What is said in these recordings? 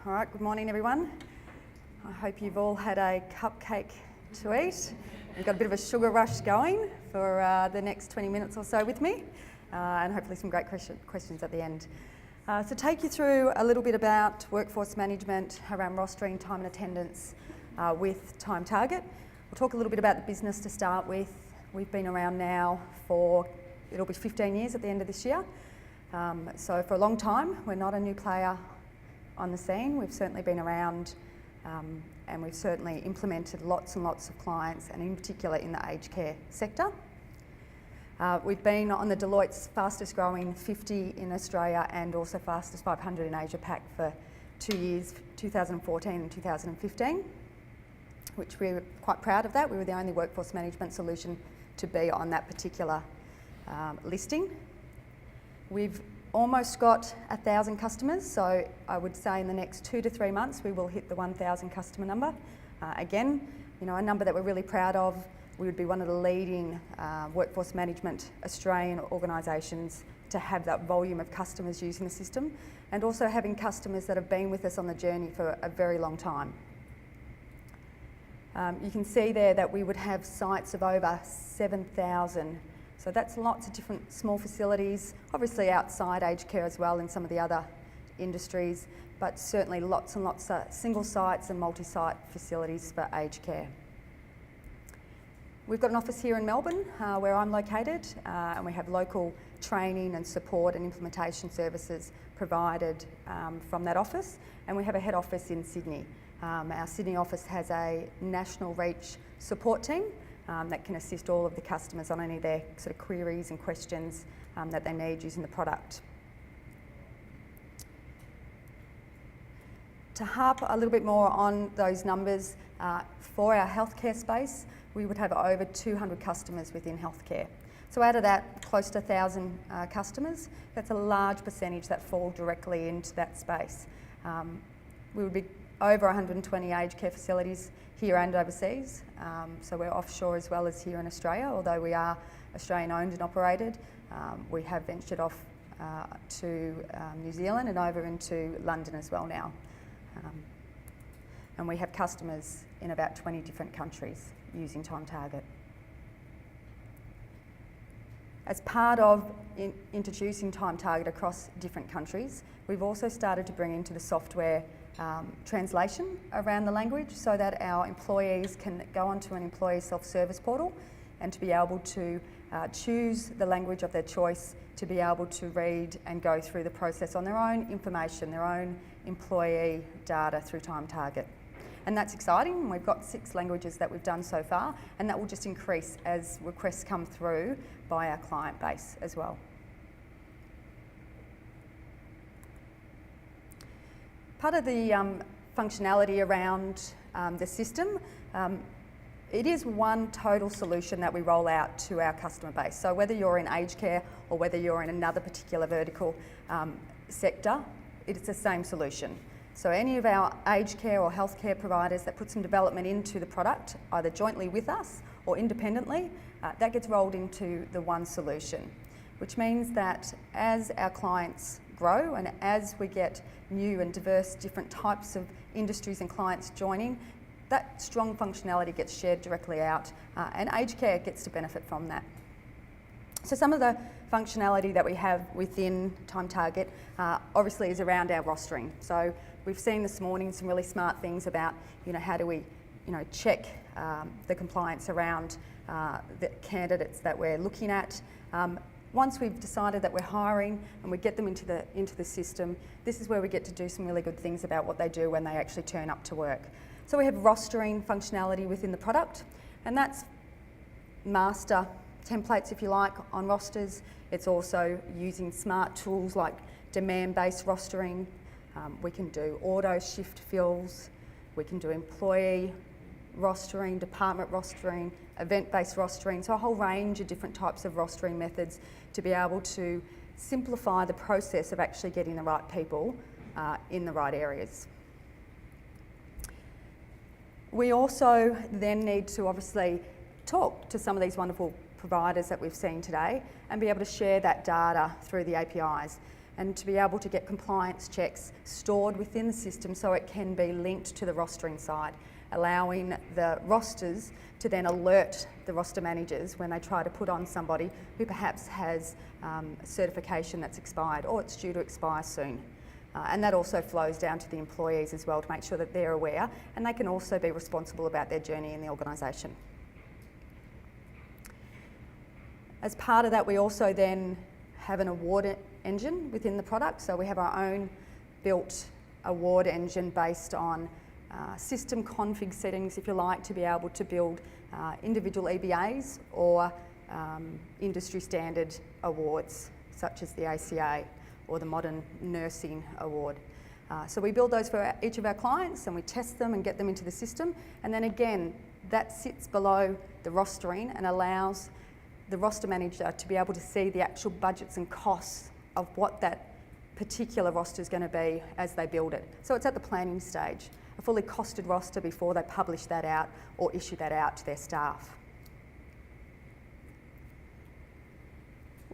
All right, good morning everyone. I hope you've all had a cupcake to eat. We've got a bit of a sugar rush going for the next 20 minutes or so with me, and hopefully some great questions at the end. So take you through a little bit about workforce management around rostering, time and attendance with TimeTarget. We'll talk a little bit about the business to start with. We've been around now for, it'll be 15 years at the end of this year. So for a long time, we're not a new player on the scene. We've certainly been around and we've certainly implemented lots and lots of clients, and in particular in the aged care sector. We've been on the Deloitte's fastest growing 50 in Australia and also fastest 500 in Asia Pac for 2 years, 2014 and 2015, which we're quite proud of that. We were the only workforce management solution to be on that particular listing. We've almost got 1,000 customers, so I would say in the next 2 to 3 months we will hit the 1,000 customer number. Again, you know, a number that we're really proud of. We would be one of the leading workforce management Australian organisations to have that volume of customers using the system, and also having customers that have been with us on the journey for a very long time. You can see there that we would have sites of over 7,000. So that's lots of different small facilities, obviously outside aged care as well in some of the other industries, but certainly lots and lots of single sites and multi-site facilities for aged care. We've got an office here in Melbourne where I'm located, and we have local training and support and implementation services provided from that office, and we have a head office in Sydney. Our Sydney office has a national reach support team that can assist all of the customers on any of their sort of queries and questions that they need using the product. To harp a little bit more on those numbers, for our healthcare space, we would have over 200 customers within healthcare. So out of that, close to 1,000 customers, that's a large percentage that fall directly into that space. We would be over 120 aged care facilities here and overseas. So we're offshore as well as here in Australia, although we are Australian owned and operated. We have ventured off to New Zealand and over into London as well now. And we have customers in about 20 different countries using TimeTarget. As part of introducing TimeTarget across different countries, we've also started to bring into the software translation around the language, so that our employees can go onto an employee self-service portal and to be able to choose the language of their choice, to be able to read and go through the process on their own information, their own employee data through TimeTarget. And that's exciting. We've got 6 languages that we've done so far, and that will just increase as requests come through by our client base as well. Part of the functionality around the system, it is one total solution that we roll out to our customer base. So whether you're in aged care or whether you're in another particular vertical sector, it's the same solution. So any of our aged care or healthcare providers that put some development into the product, either jointly with us or independently, that gets rolled into the one solution, which means that as our clients grow and as we get new and diverse different types of industries and clients joining, that strong functionality gets shared directly out, and aged care gets to benefit from that. So some of the functionality that we have within TimeTarget obviously is around our rostering. So we've seen this morning some really smart things about, you know, how do we, you know, check the compliance around the candidates that we're looking at. Once we've decided that we're hiring and we get them into the system, this is where we get to do some really good things about what they do when they actually turn up to work. So we have rostering functionality within the product, and that's master templates, if you like, on rosters. It's also using smart tools like demand-based rostering. We can do auto shift fills. We can do employee rostering, department rostering, event-based rostering, so a whole range of different types of rostering methods to be able to simplify the process of actually getting the right people in the right areas. We also then need to obviously talk to some of these wonderful providers that we've seen today and be able to share that data through the APIs. and to be able to get compliance checks stored within the system so it can be linked to the rostering side, allowing the rosters to then alert the roster managers when they try to put on somebody who perhaps has a certification that's expired or it's due to expire soon. And that also flows down to the employees as well to make sure that they're aware, and they can also be responsible about their journey in the organisation. As part of that, we also then have an award engine within the product. So we have our own built award engine based on system config settings, if you like, to be able to build individual EBAs or industry standard awards, such as the ACA or the Modern Nursing Award. So we build those for each of our clients and we test them and get them into the system. And then again, that sits below the rostering and allows the roster manager to be able to see the actual budgets and costs of what that particular roster is going to be as they build it. So it's at the planning stage, a fully costed roster before they publish that out or issue that out to their staff.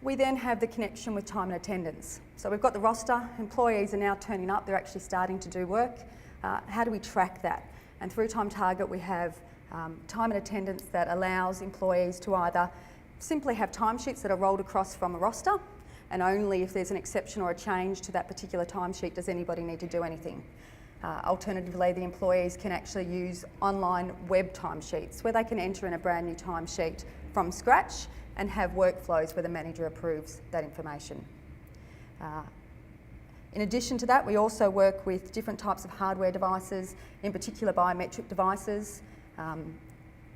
We then have the connection with time and attendance. So we've got the roster, employees are now turning up, they're actually starting to do work. How do we track that? And through TimeTarget we have time and attendance that allows employees to either simply have timesheets that are rolled across from a roster, and only if there's an exception or a change to that particular timesheet does anybody need to do anything. Alternatively, the employees can actually use online web timesheets where they can enter in a brand new timesheet from scratch and have workflows where the manager approves that information. In addition to that, we also work with different types of hardware devices, in particular biometric devices.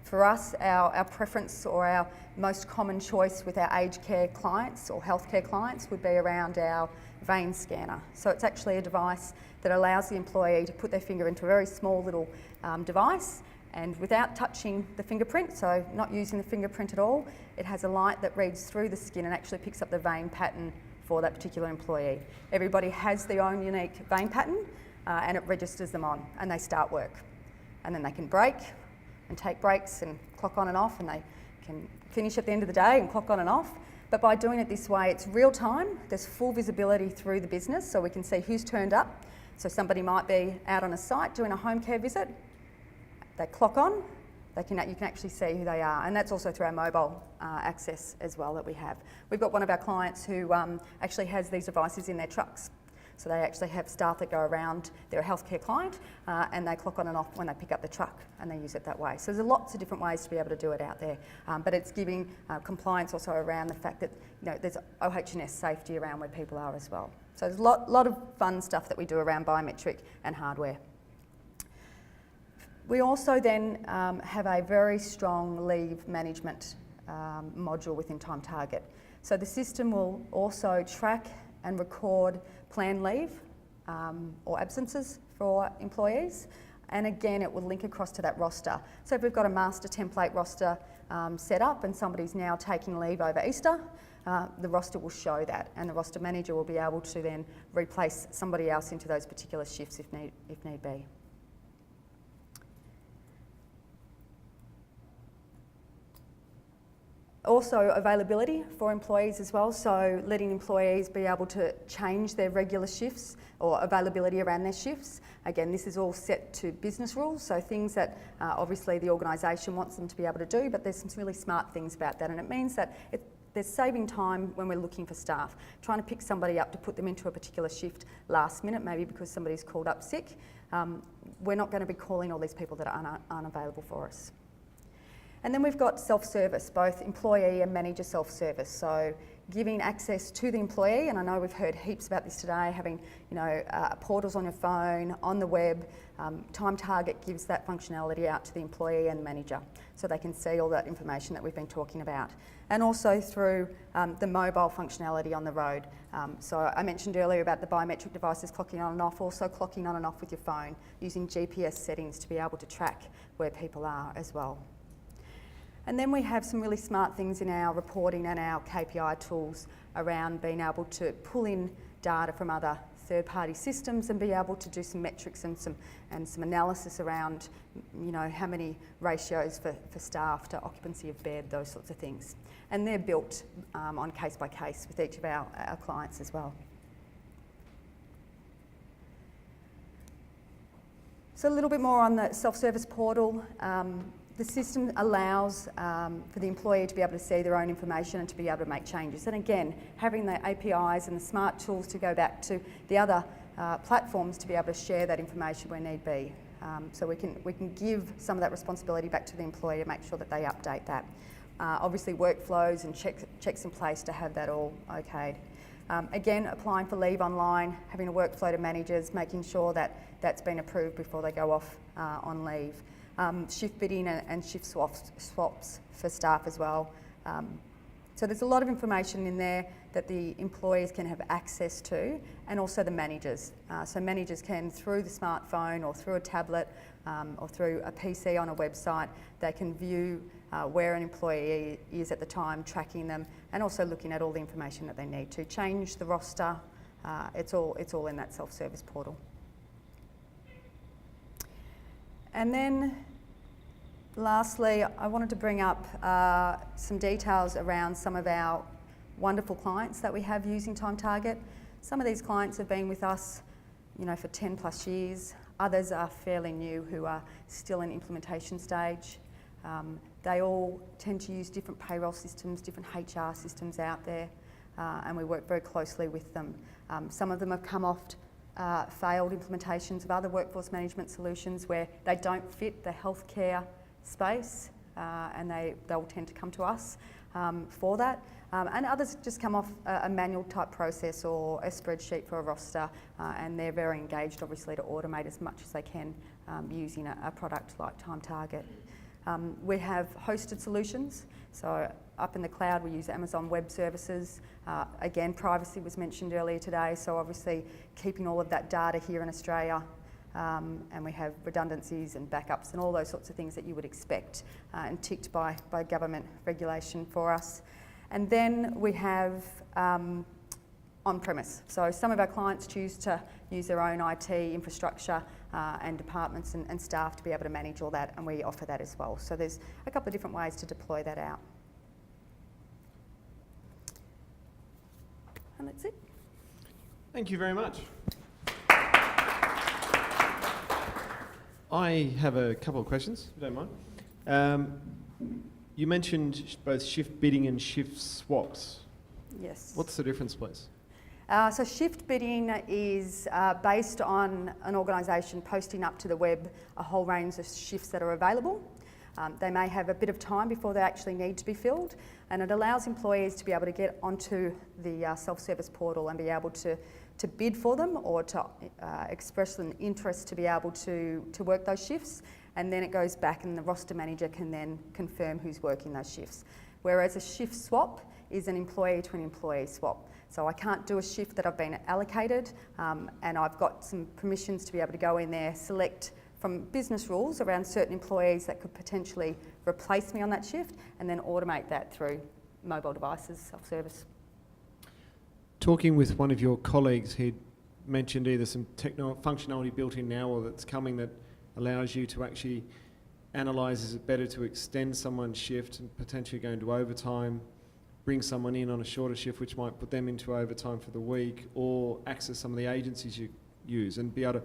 For us, our preference or our most common choice with our aged care clients or healthcare clients would be around our vein scanner. So it's actually a device that allows the employee to put their finger into a very small little device, and without touching the fingerprint, so not using the fingerprint at all, it has a light that reads through the skin and actually picks up the vein pattern for that particular employee. Everybody has their own unique vein pattern and it registers them on and they start work. And then they can break and take breaks and clock on and off, and they can finish at the end of the day and clock on and off. But by doing it this way, it's real time, there's full visibility through the business so we can see who's turned up. So somebody might be out on a site doing a home care visit, they clock on, you can actually see who they are, and that's also through our mobile access as well that we have. We've got one of our clients who actually has these devices in their trucks. So they actually have staff that go around, they're a healthcare client, and they clock on and off when they pick up the truck and they use it that way. So there's lots of different ways to be able to do it out there, but it's giving compliance also around the fact that there's OH&S safety around where people are as well. So there's a lot of fun stuff that we do around biometric and hardware. We also then have a very strong leave management module within TimeTarget. So the system will also track and record planned leave or absences for employees, and again it will link across to that roster. So if we've got a master template roster set up and somebody's now taking leave over Easter, the roster will show that, and the roster manager will be able to then replace somebody else into those particular shifts if need be. Also availability for employees as well, so letting employees be able to change their regular shifts or availability around their shifts. Again, this is all set to business rules, so things that obviously the organisation wants them to be able to do, but there's some really smart things about that, and it means that there's saving time when we're looking for staff. Trying to pick somebody up to put them into a particular shift last minute, maybe because somebody's called up sick, we're not going to be calling all these people that are unavailable for us. And then we've got self-service, both employee and manager self-service. So giving access to the employee, and I know we've heard heaps about this today, having portals on your phone, on the web. TimeTarget gives that functionality out to the employee and the manager so they can see all that information that we've been talking about. And also through the mobile functionality on the road. So I mentioned earlier about the biometric devices clocking on and off, also clocking on and off with your phone, using GPS settings to be able to track where people are as well. And then we have some really smart things in our reporting and our KPI tools around being able to pull in data from other third-party systems and be able to do some metrics and some analysis around, how many ratios for staff to occupancy of bed, those sorts of things. And they're built on case by case with each of our clients as well. So a little bit more on the self-service portal. The system allows for the employee to be able to see their own information and to be able to make changes. And again, having the APIs and the smart tools to go back to the other platforms to be able to share that information where need be. So we can give some of that responsibility back to the employee to make sure that they update that. Obviously workflows and checks in place to have that all okayed. Again, applying for leave online, having a workflow to managers, making sure that that's been approved before they go off on leave. Shift bidding and shift swaps for staff as well. So there's a lot of information in there that the employees can have access to, and also the managers. So managers can, through the smartphone or through a tablet or through a PC on a website, they can view where an employee is at the time, tracking them, and also looking at all the information that they need to change the roster. It's all in that self-service portal. And then lastly, I wanted to bring up some details around some of our wonderful clients that we have using TimeTarget. Some of these clients have been with us, for 10 plus years. Others are fairly new who are still in implementation stage. They all tend to use different payroll systems, different HR systems out there, and we work very closely with them. Some of them have come off failed implementations of other workforce management solutions where they don't fit the healthcare space, and they'll tend to come to us for that. And others just come off a manual type process or a spreadsheet for a roster, and they're very engaged obviously to automate as much as they can using a product like TimeTarget. We have hosted solutions, so up in the cloud we use Amazon Web Services. Again, privacy was mentioned earlier today, so obviously keeping all of that data here in Australia, and we have redundancies and backups and all those sorts of things that you would expect and ticked by government regulation for us. And then we have on-premise. So some of our clients choose to use their own IT infrastructure and departments and staff to be able to manage all that, and we offer that as well. So there's a couple of different ways to deploy that out. And that's it. Thank you very much. I have a couple of questions, if you don't mind. You mentioned both shift bidding and shift swaps. Yes. What's the difference, please? So shift bidding is based on an organisation posting up to the web a whole range of shifts that are available. They may have a bit of time before they actually need to be filled, and it allows employees to be able to get onto the self-service portal and be able to bid for them or to express an interest to be able to work those shifts, and then it goes back and the roster manager can then confirm who's working those shifts. Whereas a shift swap is an employee to an employee swap. So I can't do a shift that I've been allocated, and I've got some permissions to be able to go in there, select from business rules around certain employees that could potentially replace me on that shift, and then automate that through mobile devices, self-service. Talking with one of your colleagues, he'd mentioned either some functionality built in now or that's coming that allows you to actually analyse, is it better to extend someone's shift and potentially go into overtime, bring someone in on a shorter shift which might put them into overtime for the week, or access some of the agencies you use and be able to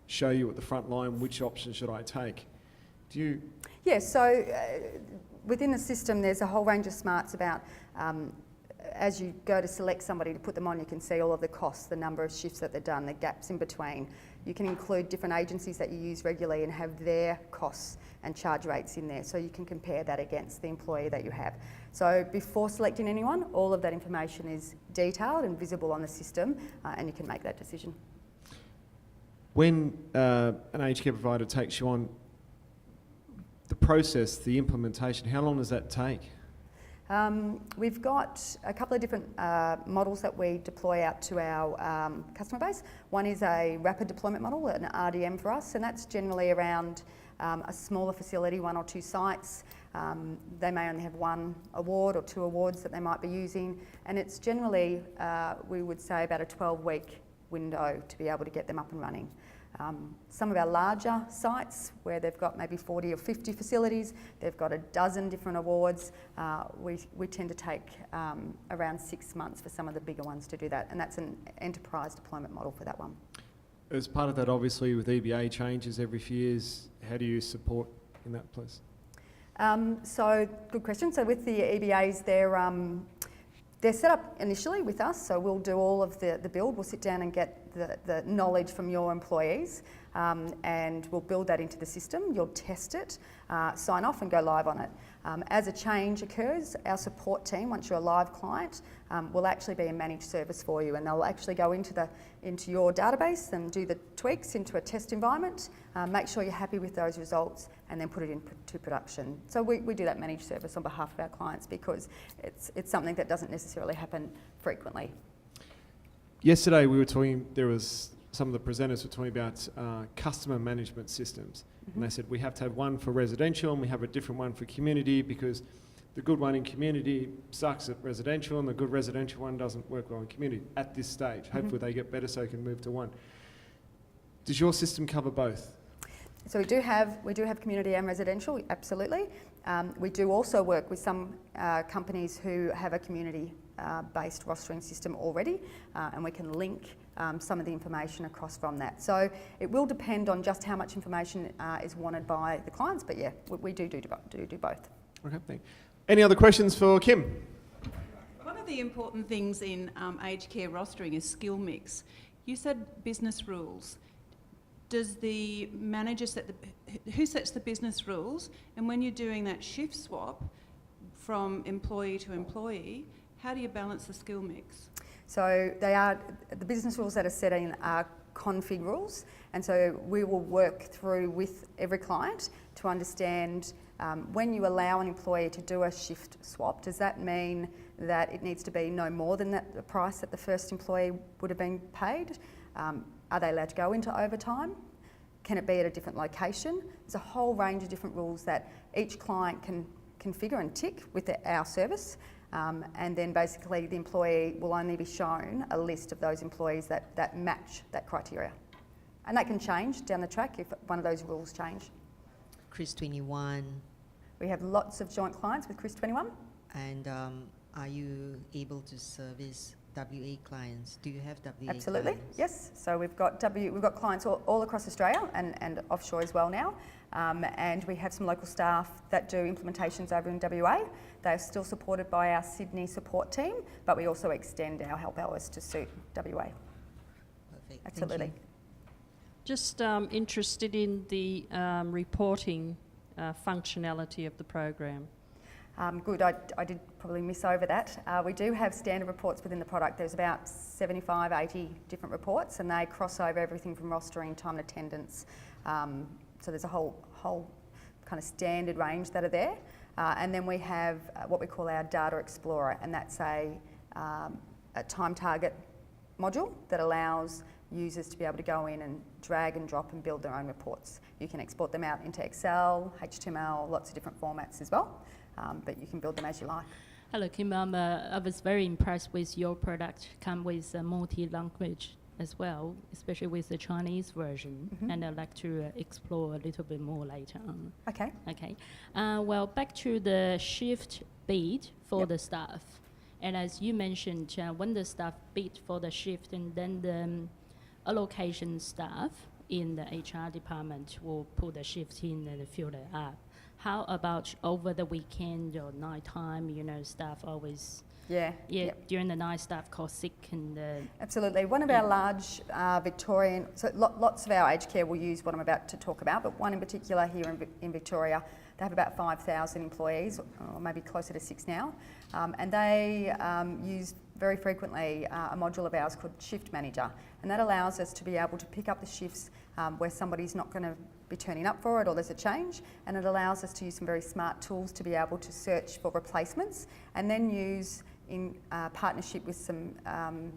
show you at the front line which option should I take. Do you? Yes, so within the system there's a whole range of smarts about as you go to select somebody to put them on, you can see all of the costs, the number of shifts that they've done, the gaps in between. You can include different agencies that you use regularly and have their costs and charge rates in there, so you can compare that against the employee that you have. So before selecting anyone, all of that information is detailed and visible on the system, and you can make that decision. When an aged care provider takes you on, the process, the implementation, how long does that take? We've got a couple of different models that we deploy out to our customer base. One is a rapid deployment model, an RDM for us, and that's generally around a smaller facility, 1 or 2 sites. They may only have 1 award or 2 awards that they might be using, and it's generally, we would say, about a 12-week window to be able to get them up and running. Some of our larger sites where they've got maybe 40 or 50 facilities, they've got a dozen different awards, we tend to take around 6 months for some of the bigger ones to do that, and that's an enterprise deployment model for that one. As part of that, obviously, with EBA changes every few years, how do you support in that place? So, good question. So with the EBAs, they're set up initially with us, so we'll do all of the build. We'll sit down and get the knowledge from your employees, and we'll build that into the system. You'll test it, sign off and go live on it. As a change occurs, our support team, once you're a live client, will actually be a managed service for you, and they'll actually go into your database and do the tweaks into a test environment, make sure you're happy with those results, and then put it into production. So we do that managed service on behalf of our clients because it's something that doesn't necessarily happen frequently. Yesterday we were talking, some of the presenters were talking about customer management systems. And they said we have to have one for residential and we have a different one for community because the good one in community sucks at residential and the good residential one doesn't work well in community at this stage. Hopefully they get better so they can move to one. Does your system cover both? So we do have community and residential, absolutely. We do also work with some companies who have a community-based rostering system already, and we can link some of the information across from that. So it will depend on just how much information is wanted by the clients, but yeah, we do both. Okay, thanks. Any other questions for Kim? One of the important things in aged care rostering is skill mix. You said business rules. Does the manager who sets the business rules? And when you're doing that shift swap from employee to employee, how do you balance the skill mix? So the business rules that are set in are config rules, and so we will work through with every client to understand when you allow an employee to do a shift swap, does that mean that it needs to be no more than the price that the first employee would have been paid? Are they allowed to go into overtime? Can it be at a different location? There's a whole range of different rules that each client can configure and tick with our service. And then basically the employee will only be shown a list of those employees that match that criteria. And that can change down the track if one of those rules change. CRIS 21. We have lots of joint clients with CRIS 21. And are you able to service WA clients? Do you have WA Absolutely, clients? yes. So we've got clients all across Australia and offshore as well now. And we have some local staff that do implementations over in WA. They're still supported by our Sydney support team, but we also extend our help hours to suit WA. Perfect. Absolutely. Just interested in the reporting functionality of the program. Good, I did probably miss over that. We do have standard reports within the product. There's about 75, 80 different reports, and they cross over everything from rostering, time and attendance. So there's a whole kind of standard range that are there. And then we have what we call our Data Explorer, and that's a TimeTarget module that allows users to be able to go in and drag and drop and build their own reports. You can export them out into Excel, HTML, lots of different formats as well, but you can build them as you like. Hello, Kim. I was very impressed with your product. Come with a multi-language as well, especially with the Chinese version, and I'd like to explore a little bit more later on. Okay. Okay. Well, back to the shift bid for the staff. And as you mentioned, when the staff bid for the shift, and then the allocation staff in the HR department will put the shift in and fill it up. How about over the weekend or night time? Staff always during the night staff call sick and absolutely. One of our large Victorian, so lots of our aged care will use what I'm about to talk about, but one in particular here in Victoria, they have about 5,000 employees, or maybe closer to 6 now, and they use very frequently a module of ours called Shift Manager, and that allows us to be able to pick up the shifts where somebody's not going to be turning up for it or there's a change, and it allows us to use some very smart tools to be able to search for replacements and then use in partnership with some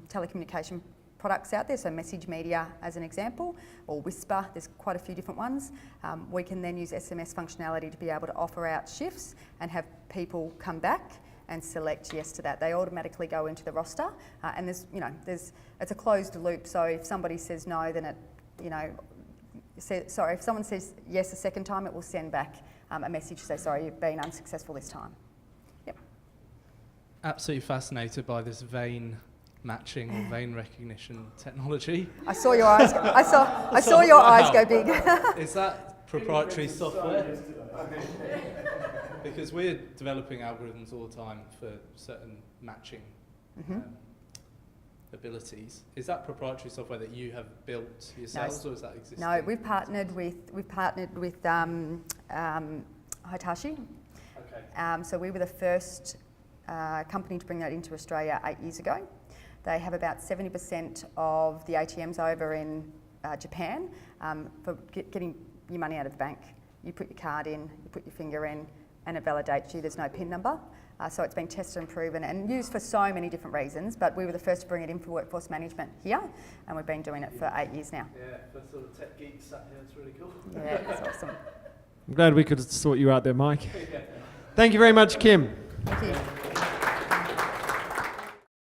telecommunication products out there, so Message Media as an example, or Whisper, there's quite a few different ones. We can then use SMS functionality to be able to offer out shifts and have people come back and select yes to that. They automatically go into the roster, and it's a closed loop, so if somebody says no, then it, if someone says yes a second time, it will send back a message to say, sorry, you've been unsuccessful this time. Absolutely fascinated by this vein matching or vein recognition technology. I saw your eyes. I saw your eyes go big. Is that proprietary software? Because we're developing algorithms all the time for certain matching abilities. Is that proprietary software that you have built yourselves, or is that existing? No, we've partnered with Hitachi. Okay. So we were the first company to bring that into Australia 8 years ago. They have about 70% of the ATMs over in Japan for getting your money out of the bank. You put your card in, you put your finger in, and it validates you. There's no PIN number. So it's been tested and proven and used for so many different reasons, but we were the first to bring it in for workforce management here, and we've been doing it for 8 years now. Yeah, for sort of tech geeks sat here, it's really cool. Yeah, it's awesome. I'm glad we could sort you out there, Mike. Thank you very much, Kim. Thank you.